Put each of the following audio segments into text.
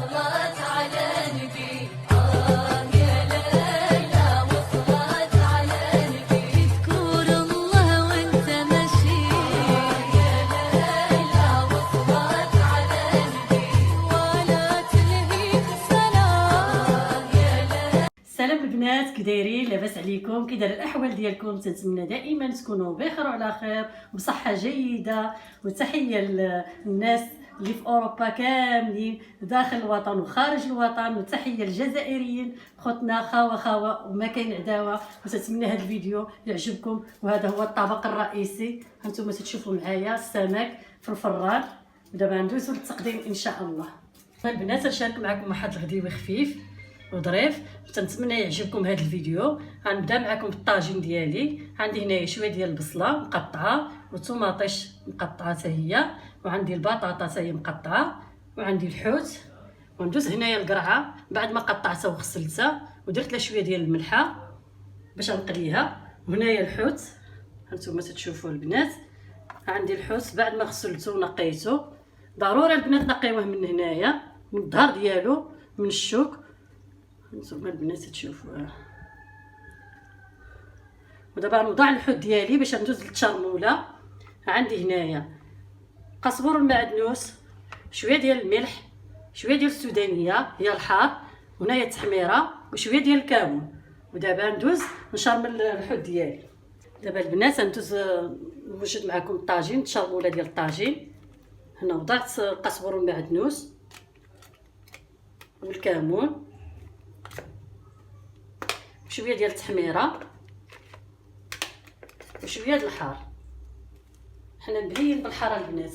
وصلت على نبي يا ليلى وصلت على نبي تذكر الله وانت ماشي يا ليلى وصلت على نبي ولا تلهيك السلام يا ليلى. السلام البنات، كي دايرين؟ لاباس عليكم؟ كي داير الاحوال ديالكم؟ تنتمنى دائما تكونوا بخير وعلى خير وبصحه جيده. وتحيه للناس اللي في اوروبا كاملين داخل الوطن وخارج الوطن، وتحيه للجزائريين خوتنا خاوه وما كاين عداوه. وتتمنى هذا الفيديو يعجبكم. وهذا هو الطبق الرئيسي، هانتوما تشوفوا معايا السمك في الفران. ودابا ندوزو للتقديم ان شاء الله. البنات نشارك معكم واحد الغديوه خفيف وظريف، تنتمنى يعجبكم هذا الفيديو. غنبدا معكم بالطاجين ديالي. عندي هنايا شويه ديال البصله مقطعه وطوماطيش مقطعه حتى هي، وعندي البطاطا حتى هي مقطعه، وعندي الحوت. وندوز هنايا القرعه بعد ما قطعتها وغسلتها ودرت لها شويه ديال الملحه باش نقليها. وهنايا الحوت هانتوما تشوفوا البنات. عندي الحوت بعد ما غسلته ونقيته. ضروري البنات نقيوه من هنايا، من الظهر ديالو، من الشوك. نتوما البنات تشوفوها. ودابا نوضع الحوت ديالي باش ندوز للتشرموله. عندي هنايا قزبر المعدنوس، شويه ديال الملح، شويه ديال السودانيه هي الحار، وهنايا التحميره وشويه ديال الكمون. ودابا ندوز نشرمل الحوت ديالي. دابا البنات ندوز نوجد معكم الطاجين، التشرموله ديال الطاجين. هنا وضعت القزبر المعدنوس والكمون، شويه ديال التحميره وشويه ديال الحار. حنا مبليين بالحار البنات،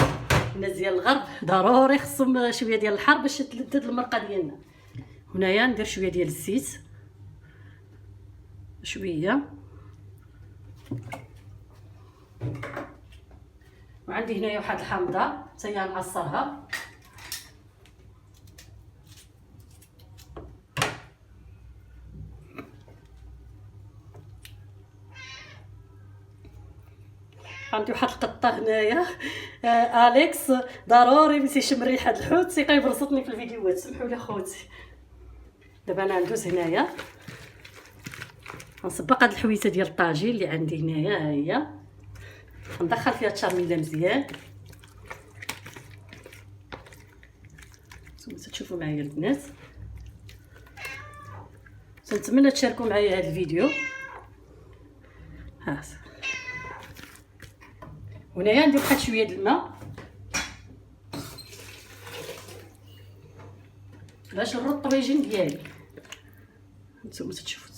الناس ديال الغرب ضروري خصهم شويه ديال الحار باش تلذذ المرقه ديالنا. هنايا ندير شويه ديال الزيت، شويه. وعندي هنايا واحد الحامضه حتى هي نعصرها. عندي واحد القطه هنايا اليكس ضروري باش يشم ريحه الحوت تيبقى يبرصطني في الفيديوهات، سمحوا لي خوتي. دابا انا ندوز هنايا غنسبق هاد الحويته ديال الطاجين اللي عندي هنايا. ها هي ندخل فيها التشرميله مزيان. نتوما تشوفوا معايا البنات، نتمنى تشاركوا معايا هذا الفيديو. ها هنايا ندير واحد شويه د الماء باش نرد الطبيجين ديالي. نتوما تشوفوا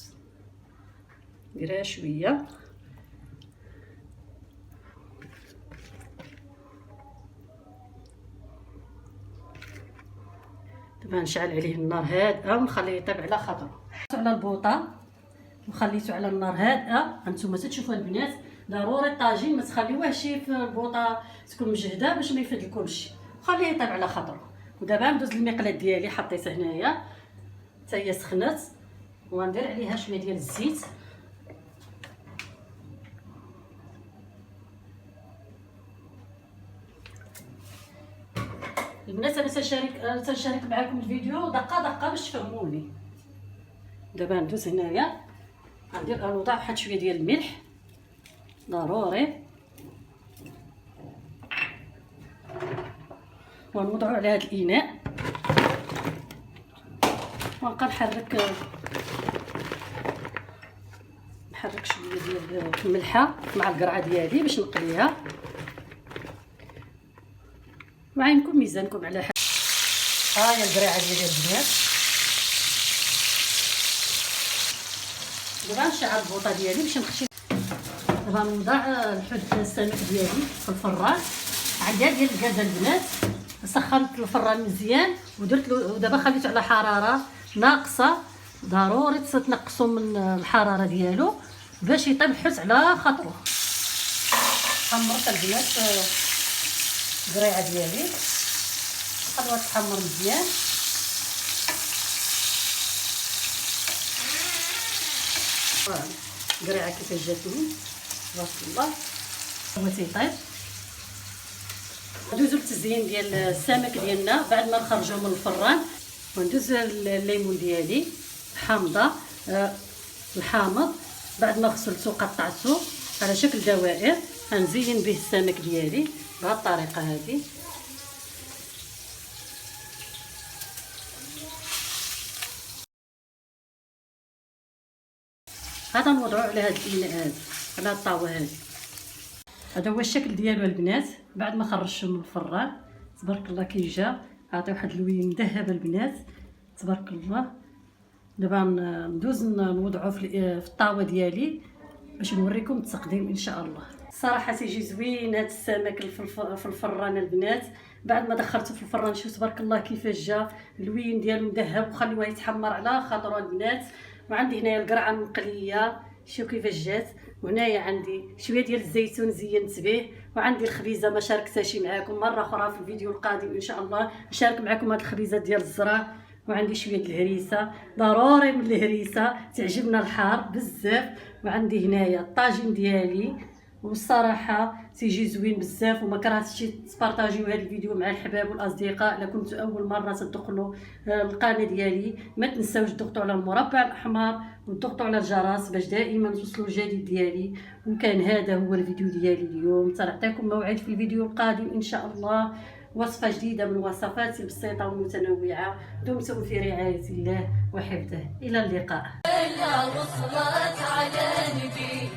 نديرها شويه. دابا نشعل عليه النار هادئه ونخليه يطيب على خاطره. على البوطه وخليته على النار هادئه. هانتوما تشوفوا البنات، ضروري الطاجين ما تخليوهش في البوطه تكون مجهده باش ما يفيد لكمش، خليه يطيب على خاطره. ودابا ندوز المقله ديالي حطيتها هنايا حتى هي سخنت، وندير عليها شويه ديال الزيت. البنات انا تنشارك معكم الفيديو دقه باش تفهموني. دابا ندوز هنايا غنوضع واحد شويه ديال الملح ضروري، ونوضعو على هذا الاناء ونبقى نحرك شويه ديال الملحه مع القرعه ديالي باش نقليها. وعينكم ميزانكم على حاجه. ها هي القرعه ديالي البنات. دابا نشعل البوطه ديالي باش نخشي. دابا نوضع الحوت السمك ديالي في الفران. عندي ديال الكازه البنات، سخنت الفران مزيان ودرت له. ودابا خليته على حراره ناقصه، ضروري تنقصوا من الحراره ديالو باش يطيب الحوت على خاطرو. حمرت البنات القريعه ديالي، خلوها تحمر مزيان. القريعه كيفاش جاتني تبارك الله. هو تيطيب. ندوزو للتزيين ديال السمك ديالنا بعد ما نخرجوه من الفران. وندوز الليمون ديالي حامضه الحامض. بعد ما غسلته قطعته على شكل دوائر غنزين به السمك ديالي بهذه الطريقه هذه. هذا نوضعوه على هذا الاناء هذا، على الطاوه هذه. هذا هو الشكل ديالو البنات بعد ما خرجته من الفران. تبارك الله كي جا عطي واحد اللوين مذهب البنات تبارك الله. دابا ندوز نوضعو في الطاوه ديالي باش نوريكم التقديم ان شاء الله. الصراحه تيجي زوين هذا السمك في الفران البنات. بعد ما دخلته في الفران شوف تبارك الله كيفاش جا اللوين ديالو مذهب، وخليوه يتحمر على خاطرو البنات. وعندي هنايا القرعه مقليه شوف كيفاش جات، وهنايا عندي شويه ديال الزيتون زينت به، وعندي الخبيزه ما شاركتهاش معكم مره اخرى في الفيديو القادم ان شاء الله نشارك معكم هذه الخبيزه ديال الزرع. وعندي شويه الهريسه، ضروري من الهريسه تعجبنا الحار بزاف. وعندي هنايا الطاجين ديالي، والصراحه تيجي زوين بزاف. وما كرهتش تبارطاجيو هذا الفيديو مع الحباب والاصدقاء. الا كنتوا اول مره تدخلوا القناه ديالي ما تنساوش تضغطوا على المربع الاحمر وتضغطوا على الجرس باش دائما توصلوا الجديد ديالي. وكان هذا هو الفيديو ديالي اليوم. تنعطيكم موعد في الفيديو القادم ان شاء الله، وصفه جديده من وصفاتي البسيطه والمتنوعه. دمتم في رعايه الله وحفظه، الى اللقاء. وصلت على نبي